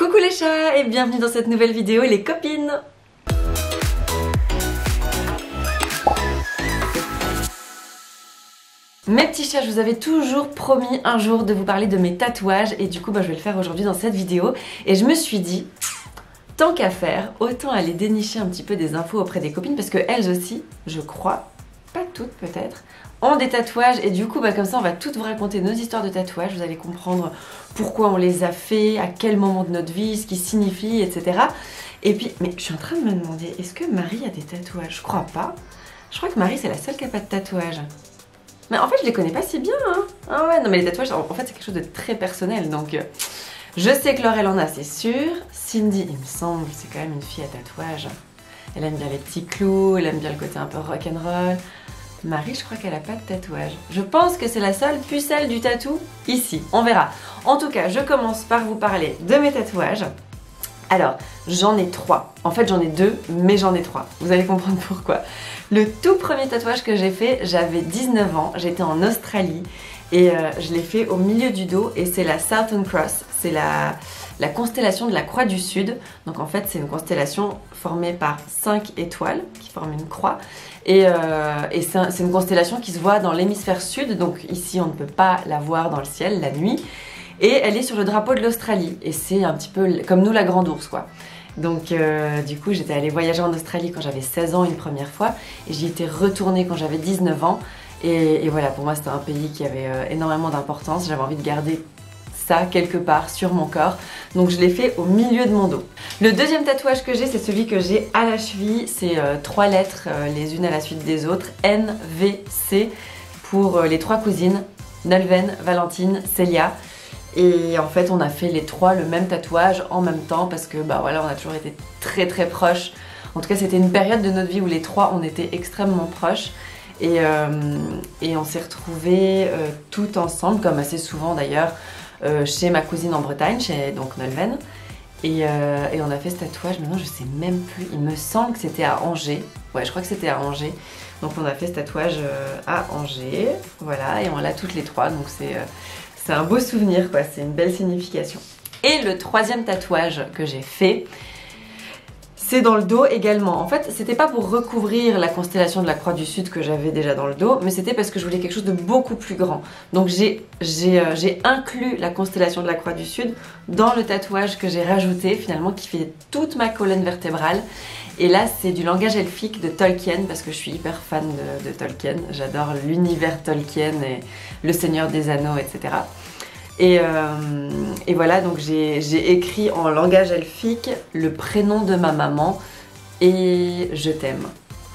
Coucou les chats et bienvenue dans cette nouvelle vidéo les copines. Mes petits chats, je vous avais toujours promis un jour de vous parler de mes tatouages et du coup je vais le faire aujourd'hui dans cette vidéo. Et je me suis dit, tant qu'à faire, autant aller dénicher un petit peu des infos auprès des copines parce que elles aussi, je crois, pas toutes peut-être, ont des tatouages et du coup comme ça on va toutes vous raconter nos histoires de tatouages, vous allez comprendre pourquoi on les a fait, à quel moment de notre vie, ce qu'ils signifient, etc. Et puis, mais je suis en train de me demander, est-ce que Marie a des tatouages? Je crois pas. Je crois que Marie c'est la seule qui a pas de tatouage. Mais en fait je les connais pas si bien hein. Ah ouais, non mais les tatouages en fait c'est quelque chose de très personnel donc je sais que Laure elle en a c'est sûr. Cindy il me semble c'est quand même une fille à tatouage. Elle aime bien les petits clous, elle aime bien le côté un peu rock'n'roll. Marie, je crois qu'elle a pas de tatouage. Je pense que c'est la seule pucelle du tatou ici. On verra. En tout cas, je commence par vous parler de mes tatouages. Alors, j'en ai 3. En fait, j'en ai 2, mais j'en ai 3. Vous allez comprendre pourquoi. Le tout premier tatouage que j'ai fait, j'avais 19 ans. J'étais en Australie et je l'ai fait au milieu du dos et c'est la Southern Cross. C'est la constellation de la Croix du Sud. Donc en fait, c'est une constellation formée par 5 étoiles qui forment une croix. Et c'est une constellation qui se voit dans l'hémisphère sud. Donc ici, on ne peut pas la voir dans le ciel la nuit. Et elle est sur le drapeau de l'Australie. Et c'est un petit peu comme nous, la grande ours, quoi. Donc du coup, j'étais allée voyager en Australie quand j'avais 16 ans une première fois. Et j'y étais retournée quand j'avais 19 ans. Et voilà, pour moi, c'était un pays qui avait énormément d'importance. J'avais envie de garder ça quelque part sur mon corps, donc je l'ai fait au milieu de mon dos. Le deuxième tatouage que j'ai, c'est celui que j'ai à la cheville, c'est 3 lettres les unes à la suite des autres, NVC pour les 3 cousines, Nolwenn, Valentine, Célia. Et en fait on a fait les 3 le même tatouage en même temps parce que voilà, on a toujours été très très proches. En tout cas c'était une période de notre vie où les 3 on était extrêmement proches. Et on s'est retrouvés tout ensemble, comme assez souvent d'ailleurs, chez ma cousine en Bretagne, chez donc Nolwenn. Et on a fait ce tatouage, maintenant je sais même plus, il me semble que c'était à Angers. Ouais, je crois que c'était à Angers. Donc on a fait ce tatouage à Angers, voilà, et on l'a toutes les 3, donc c'est un beau souvenir quoi, c'est une belle signification. Et le troisième tatouage que j'ai fait, c'est dans le dos également. En fait, c'était pas pour recouvrir la constellation de la Croix du Sud que j'avais déjà dans le dos, mais c'était parce que je voulais quelque chose de beaucoup plus grand. Donc j'ai inclus la constellation de la Croix du Sud dans le tatouage que j'ai rajouté finalement, qui fait toute ma colonne vertébrale. Et là, c'est du langage elfique de Tolkien, parce que je suis hyper fan de Tolkien. J'adore l'univers Tolkien et le Seigneur des Anneaux, etc. Et voilà, donc j'ai écrit en langage elfique le prénom de ma maman et je t'aime.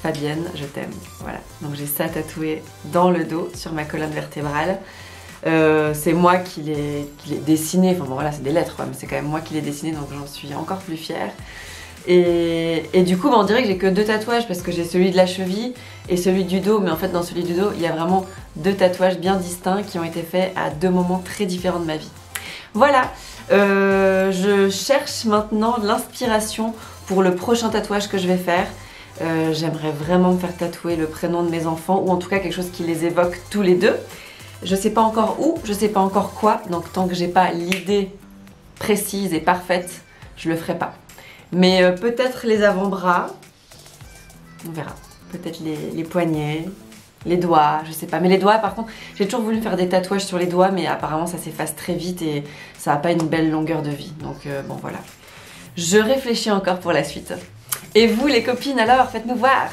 Fabienne, je t'aime. Voilà, donc j'ai ça tatoué dans le dos sur ma colonne vertébrale. C'est moi qui l'ai dessiné, enfin bon voilà, c'est des lettres quoi, mais c'est quand même moi qui l'ai dessiné, donc j'en suis encore plus fière. Et du coup on dirait que j'ai que 2 tatouages parce que j'ai celui de la cheville et celui du dos, mais en fait dans celui du dos il y a vraiment 2 tatouages bien distincts qui ont été faits à 2 moments très différents de ma vie. Voilà, je cherche maintenant l'inspiration pour le prochain tatouage que je vais faire. J'aimerais vraiment me faire tatouer le prénom de mes enfants, ou en tout cas quelque chose qui les évoque tous les 2. Je sais pas encore où, je sais pas encore quoi, donc tant que j'ai pas l'idée précise et parfaite, je le ferai pas. Mais peut-être les avant-bras, on verra. Peut-être les poignets, les doigts, je sais pas. Mais les doigts, par contre, j'ai toujours voulu me faire des tatouages sur les doigts, mais apparemment ça s'efface très vite et ça n'a pas une belle longueur de vie. Donc bon voilà. Je réfléchis encore pour la suite. Et vous les copines alors, faites-nous voir.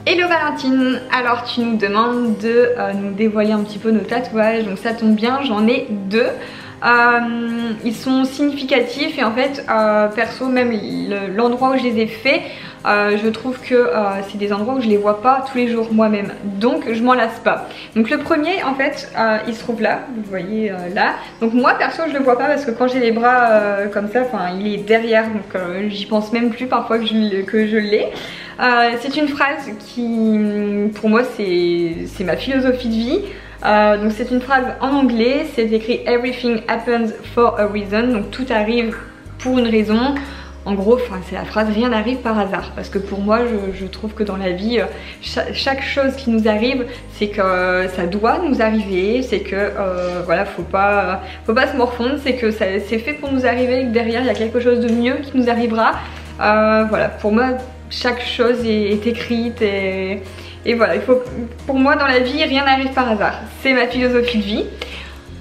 Hello Valentine, alors tu nous demandes de nous dévoiler un petit peu nos tatouages, donc ça tombe bien, j'en ai 2. Ils sont significatifs et en fait perso même l'endroit où je les ai faits, je trouve que c'est des endroits où je les vois pas tous les jours moi-même, donc je m'en lasse pas. Donc le premier en fait il se trouve là, vous voyez là, donc moi perso je le vois pas parce que quand j'ai les bras comme ça, enfin il est derrière, donc j'y pense même plus parfois que je l'ai. C'est une phrase qui pour moi c'est ma philosophie de vie. Donc c'est une phrase en anglais, c'est écrit Everything happens for a reason, donc tout arrive pour une raison. En gros, c'est la phrase rien n'arrive par hasard. Parce que pour moi, je trouve que dans la vie, chaque chose qui nous arrive, c'est que ça doit nous arriver. C'est que voilà, faut pas se morfondre. C'est que c'est fait pour nous arriver et que derrière, il y a quelque chose de mieux qui nous arrivera. Voilà, pour moi, chaque chose est écrite et voilà, pour moi dans la vie, rien n'arrive par hasard. C'est ma philosophie de vie.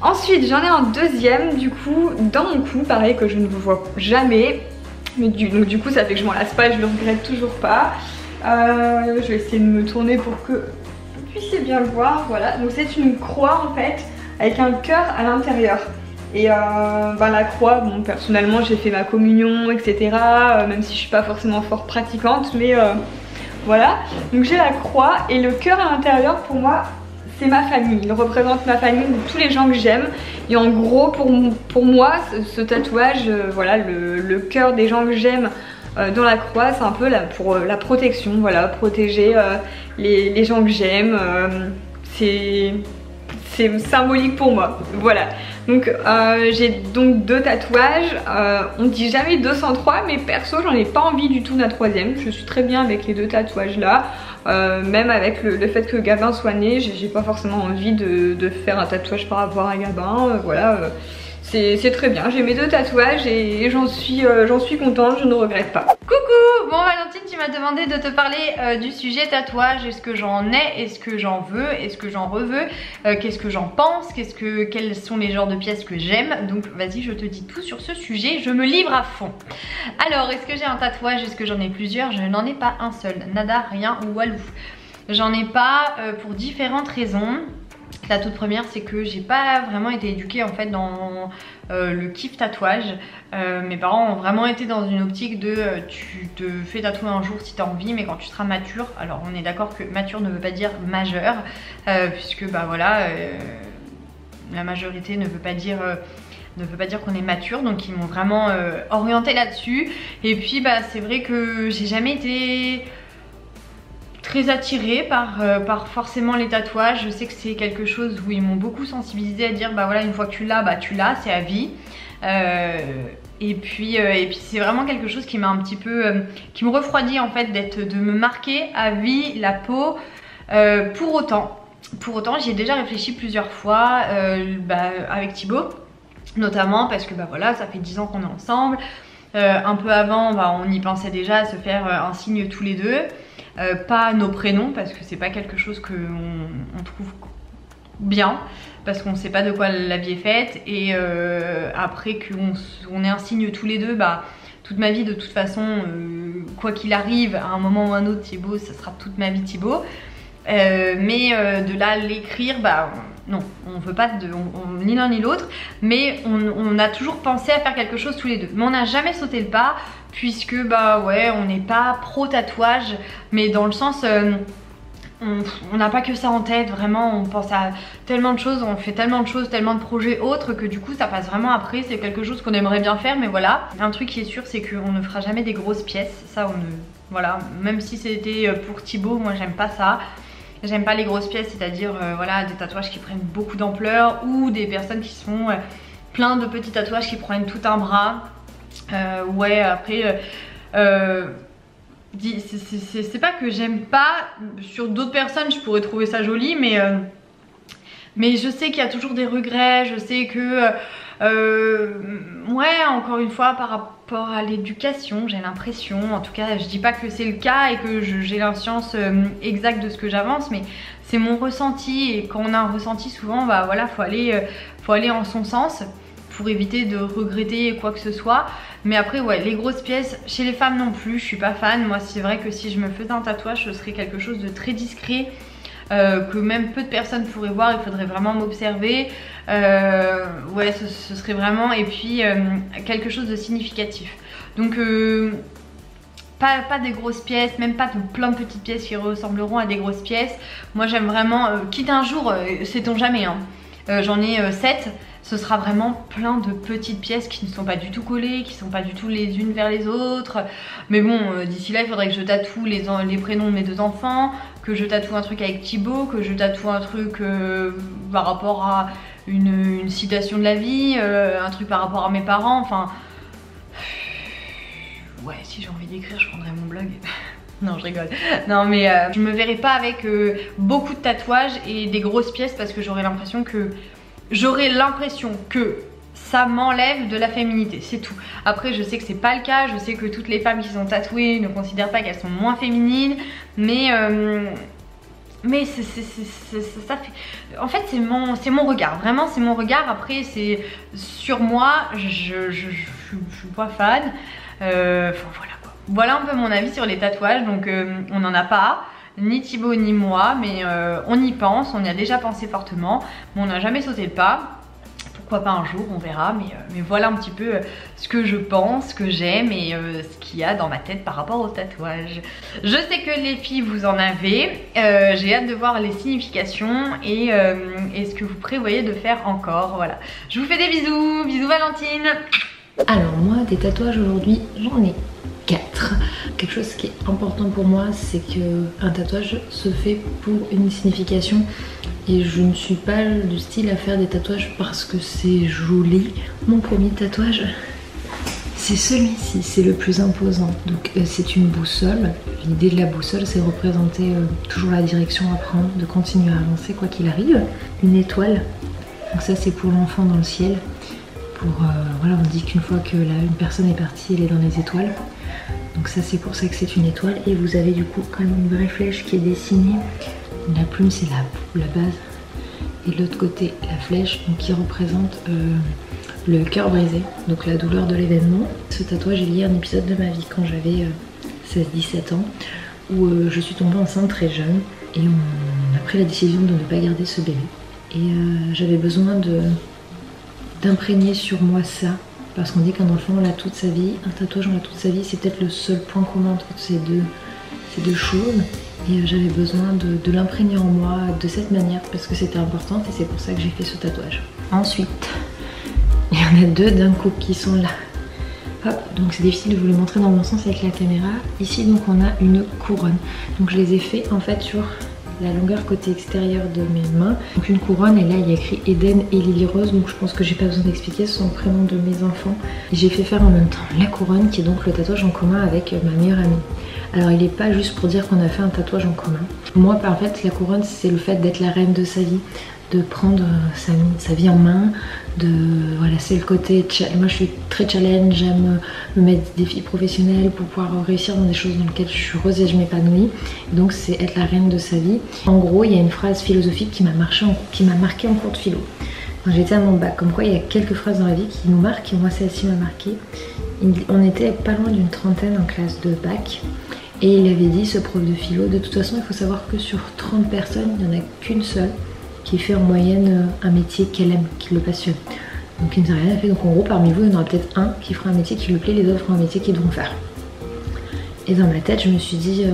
Ensuite, j'en ai un deuxième, du coup, dans mon cou, pareil, que je ne vois jamais. Mais donc du coup, ça fait que je m'en lasse pas et je le regrette toujours pas. Je vais essayer de me tourner pour que vous puissiez bien le voir. Voilà, donc c'est une croix en fait, avec un cœur à l'intérieur. Et la croix, bon, personnellement j'ai fait ma communion, etc. Même si je suis pas forcément fort pratiquante, mais voilà. Donc j'ai la croix et le cœur à l'intérieur, pour moi, c'est ma famille. Il représente ma famille, tous les gens que j'aime. Et en gros, pour moi, ce tatouage, voilà, le cœur des gens que j'aime dans la croix, c'est un peu pour la protection, voilà, protéger les gens que j'aime. C'est symbolique pour moi, voilà. Donc j'ai donc 2 tatouages, on dit jamais 203, mais perso j'en ai pas envie du tout d'un troisième. Je suis très bien avec les 2 tatouages là, même avec le fait que Gabin soit né, j'ai pas forcément envie de faire un tatouage par rapport à Gabin, voilà. C'est très bien, j'ai mes 2 tatouages et j'en suis contente, je ne regrette pas. Coucou! Bon Valentine, tu m'as demandé de te parler du sujet tatouage. Est-ce que j'en ai? Est-ce que j'en veux? Est-ce que j'en reveux? Qu'est-ce que j'en pense? Quels sont les genres de pièces que j'aime? Donc vas-y, je te dis tout sur ce sujet, je me livre à fond. Alors, est-ce que j'ai un tatouage? Est-ce que j'en ai plusieurs? Je n'en ai pas un seul, nada, rien ou walou. J'en ai pas pour différentes raisons. La toute première, c'est que j'ai pas vraiment été éduquée en fait dans le kiff tatouage. Mes parents ont vraiment été dans une optique de tu te fais tatouer un jour si t'as envie, mais quand tu seras mature. Alors on est d'accord que mature ne veut pas dire majeur, puisque bah voilà, la majorité ne veut pas dire qu'on est mature, donc ils m'ont vraiment orienté là-dessus. Et puis bah c'est vrai que j'ai jamais été très attirée par forcément les tatouages. Je sais que c'est quelque chose où ils m'ont beaucoup sensibilisée à dire bah voilà, une fois que tu l'as, bah tu l'as, c'est à vie. Et puis c'est vraiment quelque chose qui m'a un petit peu qui me refroidit en fait, de me marquer à vie la peau. Pour autant j'y ai déjà réfléchi plusieurs fois avec Thibaut, notamment parce que bah voilà, ça fait 10 ans qu'on est ensemble. Un peu avant, bah, on y pensait déjà à se faire un signe tous les deux. Pas nos prénoms, parce que c'est pas quelque chose qu'on trouve bien, parce qu'on sait pas de quoi la vie est faite. Et après qu'on ait un signe tous les deux, bah toute ma vie de toute façon, quoi qu'il arrive, à un moment ou un autre, Thibaut, ça sera toute ma vie Thibaut. De là l'écrire, bah non, on veut pas ni l'un ni l'autre, mais on a toujours pensé à faire quelque chose tous les deux, mais on n'a jamais sauté le pas, puisque bah ouais, on n'est pas pro tatouage, mais dans le sens on n'a pas que ça en tête, vraiment on pense à tellement de choses, on fait tellement de choses, tellement de projets autres, que du coup ça passe vraiment après. C'est quelque chose qu'on aimerait bien faire, mais voilà. Un truc qui est sûr, c'est qu'on ne fera jamais des grosses pièces, ça voilà, même si c'était pour Thibaut, moi j'aime pas ça. J'aime pas les grosses pièces, c'est-à-dire voilà, des tatouages qui prennent beaucoup d'ampleur, ou des personnes qui se font plein de petits tatouages qui prennent tout un bras. Ouais, après c'est pas que j'aime pas, sur d'autres personnes je pourrais trouver ça joli, mais je sais qu'il y a toujours des regrets. Je sais que ouais, encore une fois, par rapport à l'éducation, j'ai l'impression, en tout cas je dis pas que c'est le cas et que j'ai l'inscience exacte de ce que j'avance, mais c'est mon ressenti, et quand on a un ressenti, souvent bah voilà, faut aller en son sens pour éviter de regretter quoi que ce soit. Mais après ouais, les grosses pièces chez les femmes non plus, je suis pas fan. Moi c'est vrai que si je me faisais un tatouage, ce serait quelque chose de très discret, que même peu de personnes pourraient voir. Il faudrait vraiment m'observer, ouais, ce serait vraiment, et puis quelque chose de significatif. Donc pas des grosses pièces, même pas de plein de petites pièces qui ressembleront à des grosses pièces. Moi j'aime vraiment, quitte un jour, sait-on jamais hein, j'en ai 7. Ce sera vraiment plein de petites pièces qui ne sont pas du tout collées, qui ne sont pas du tout les unes vers les autres. Mais bon, d'ici là, il faudrait que je tatoue les prénoms de mes 2 enfants, que je tatoue un truc avec Thibaut, que je tatoue un truc par rapport à une citation de la vie, un truc par rapport à mes parents, enfin... ouais, si j'ai envie d'écrire, je prendrais mon blog. Non, je rigole. Non, mais je me verrais pas avec beaucoup de tatouages et des grosses pièces parce que j'aurais l'impression que ça m'enlève de la féminité, c'est tout. Après, je sais que c'est pas le cas, je sais que toutes les femmes qui sont tatouées ne considèrent pas qu'elles sont moins féminines, mais ça fait... En fait, c'est mon regard, vraiment c'est mon regard. Après, c'est sur moi, je suis pas fan. Enfin, voilà quoi. Voilà un peu mon avis sur les tatouages, donc on n'en a pas. Ni Thibaut ni moi, mais on y pense, on y a déjà pensé fortement, mais on n'a jamais sauté le pas. Pourquoi pas un jour, on verra, mais voilà un petit peu ce que je pense, ce que j'aime et ce qu'il y a dans ma tête par rapport au tatouage. Je sais que les filles vous en avez, j'ai hâte de voir les significations et ce que vous prévoyez de faire encore, voilà. Je vous fais des bisous, bisous Valentine. Alors moi, des tatouages aujourd'hui, j'en ai 4. Quelque chose qui est important pour moi, c'est qu'un tatouage se fait pour une signification. Et je ne suis pas du style à faire des tatouages parce que c'est joli. Mon premier tatouage, c'est celui-ci, c'est le plus imposant. Donc c'est une boussole. L'idée de la boussole, c'est représenter toujours la direction à prendre, de continuer à avancer quoi qu'il arrive. Une étoile, donc ça c'est pour l'enfant dans le ciel. Voilà, on dit qu'une fois que une personne est partie, elle est dans les étoiles. Donc ça c'est pour ça que c'est une étoile. Et vous avez du coup quand même une vraie flèche qui est dessinée. La plume c'est la base et de l'autre côté la flèche donc, qui représente le cœur brisé, donc la douleur de l'événement. Ce tatouage est lié à un épisode de ma vie quand j'avais 16-17 ans où je suis tombée enceinte très jeune et on a pris la décision de ne pas garder ce bébé. Et j'avais besoin d'imprégner sur moi ça parce qu'on dit qu'un enfant on l'a toute sa vie, un tatouage on l'a toute sa vie, c'est peut-être le seul point commun entre ces deux choses. Et j'avais besoin de l'imprégner en moi de cette manière parce que c'était important et c'est pour ça que j'ai fait ce tatouage. Ensuite, il y en a deux d'un coup qui sont là. Hop, donc c'est difficile de vous les montrer dans mon sens avec la caméra. Ici donc on a une couronne. Donc je les ai fait en fait sur la longueur côté extérieur de mes mains. Donc une couronne et là il y a écrit Eden et Lily Rose, donc je pense que j'ai pas besoin d'expliquer, ce sont le prénom de mes enfants. Et j'ai fait faire en même temps la couronne qui est donc le tatouage en commun avec ma meilleure amie. Alors il n'est pas juste pour dire qu'on a fait un tatouage en commun. Moi en fait la couronne c'est le fait d'être la reine de sa vie, de prendre sa vie en main, voilà c'est le côté, moi je suis très challenge, j'aime me mettre des défis professionnels pour pouvoir réussir dans des choses dans lesquelles je suis heureuse et je m'épanouis. Donc c'est être la reine de sa vie. En gros il y a une phrase philosophique qui m'a marqué en cours de philo. Quand j'étais à mon bac, comme quoi il y a quelques phrases dans la vie qui nous marquent et moi celle-ci m'a marqué. On était pas loin d'une trentaine en classe de bac. Et il avait dit, ce prof de philo, de toute façon il faut savoir que sur 30 personnes, il n'y en a qu'une seule qui fait en moyenne un métier qu'elle aime, qui le passionne. Donc il ne nous a rien fait, donc en gros parmi vous il y en aura peut-être un qui fera un métier qui lui plaît, les autres feront un métier qu'ils devront faire. Et dans ma tête je me suis dit,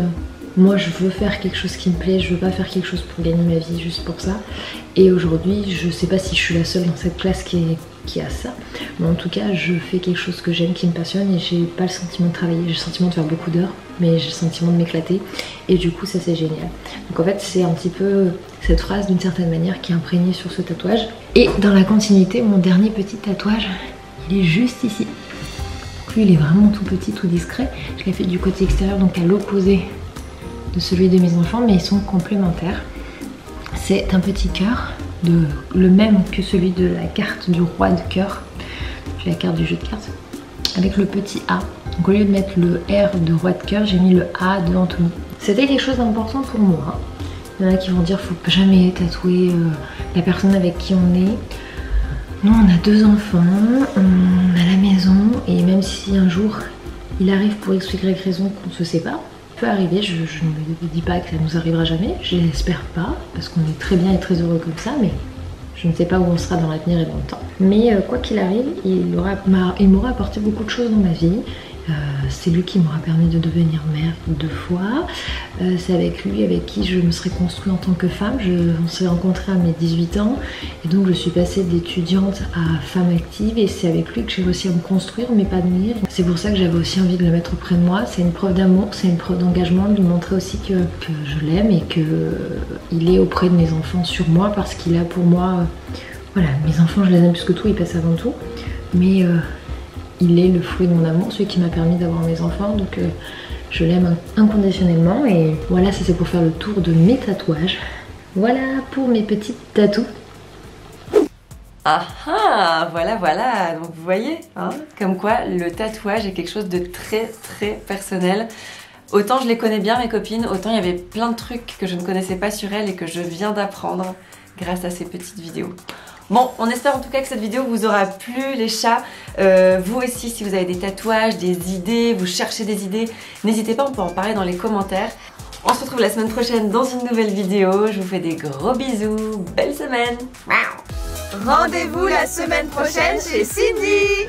moi je veux faire quelque chose qui me plaît, je veux pas faire quelque chose pour gagner ma vie juste pour ça. Et aujourd'hui je sais pas si je suis la seule dans cette classe qui a ça, mais en tout cas je fais quelque chose que j'aime, qui me passionne et j'ai pas le sentiment de travailler, j'ai le sentiment de faire beaucoup d'heures mais j'ai le sentiment de m'éclater et du coup ça c'est génial. Donc en fait c'est un petit peu cette phrase d'une certaine manière qui est imprégnée sur ce tatouage. Et dans la continuité, mon dernier petit tatouage il est juste ici. Donc lui il est vraiment tout petit, tout discret, je l'ai fait du côté extérieur donc à l'opposé de celui de mes enfants mais ils sont complémentaires. C'est un petit cœur, le même que celui de la carte du roi de cœur, j'ai la carte du jeu de cartes, avec le petit A. Donc au lieu de mettre le R de roi de cœur, j'ai mis le A de Anthony. C'était quelque chose d'important pour moi. Il y en a qui vont dire faut jamais tatouer la personne avec qui on est. Nous on a 2 enfants, on a la maison et même si un jour il arrive pour x ou y raison qu'on se sépare, peut arriver, je ne dis pas que ça nous arrivera jamais, je l'espère pas, parce qu'on est très bien et très heureux comme ça, mais je ne sais pas où on sera dans l'avenir et dans le temps. Mais quoi qu'il arrive, il m'aura apporté beaucoup de choses dans ma vie. C'est lui qui m'aura permis de devenir mère 2 fois. C'est avec lui avec qui je me serais construite en tant que femme. On s'est rencontrés à mes 18 ans et donc je suis passée d'étudiante à femme active et c'est avec lui que j'ai réussi à me construire, m'épanouir. C'est pour ça que j'avais aussi envie de le mettre auprès de moi. C'est une preuve d'amour, c'est une preuve d'engagement, de lui montrer aussi que je l'aime et qu'il est auprès de mes enfants sur moi parce qu'il a pour moi... voilà, mes enfants je les aime plus que tout, ils passent avant tout. Mais il est le fruit de mon amour, celui qui m'a permis d'avoir mes enfants, donc je l'aime inconditionnellement. Et voilà, ça c'est pour faire le tour de mes tatouages. Voilà pour mes petites tatous. Ah ah, voilà, voilà, donc vous voyez, hein, comme quoi le tatouage est quelque chose de très très personnel. Autant je les connais bien mes copines, autant il y avait plein de trucs que je ne connaissais pas sur elles et que je viens d'apprendre grâce à ces petites vidéos. Bon, on espère en tout cas que cette vidéo vous aura plu les chats. Vous aussi, si vous avez des tatouages, des idées, vous cherchez des idées, n'hésitez pas, on peut en parler dans les commentaires. On se retrouve la semaine prochaine dans une nouvelle vidéo. Je vous fais des gros bisous, belle semaine. Rendez-vous la semaine prochaine chez Cindy.